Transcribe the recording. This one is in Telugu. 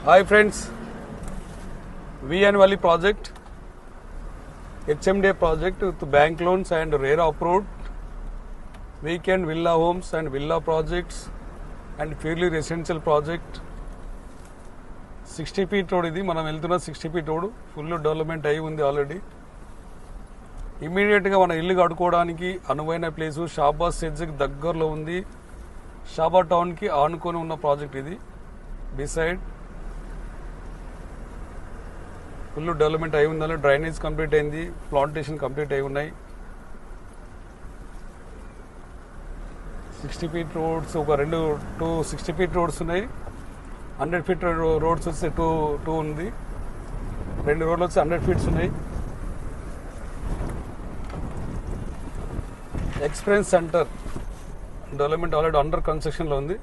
Hi friends, VN Valley project, HMDA project with bank loans and rare approved, weekend villa homes and villa projects and purely residential project. 60 feet road ఇది మనం వెళ్తున్న 60 feet రోడ్ ఫుల్ డెవలప్మెంట్ అయి ఉంది ఆల్రెడీ. ఇమీడియట్గా మన ఇల్లు కట్టుకోవడానికి అనువైన ప్లేసు షాబాద్ సెడ్జ్కి దగ్గరలో ఉంది. షాబాద్ టౌన్కి ఆనుకొని ఉన్న ప్రాజెక్ట్ ఇది. బిసైడ్ ఫుల్ డెవలప్మెంట్ అయి ఉండాలి. డ్రైనేజ్ కంప్లీట్ అయింది, ప్లాంటేషన్ కంప్లీట్ అయి ఉన్నాయి. 60 feet రోడ్స్ ఒక 2 60 feet రోడ్స్ ఉన్నాయి. 100 feet రోడ్స్ వచ్చి టూ ఉంది. 2 రోడ్లు వచ్చి 100 feet ఉన్నాయి. Experience center development already under కన్స్ట్రక్షన్లో ఉంది.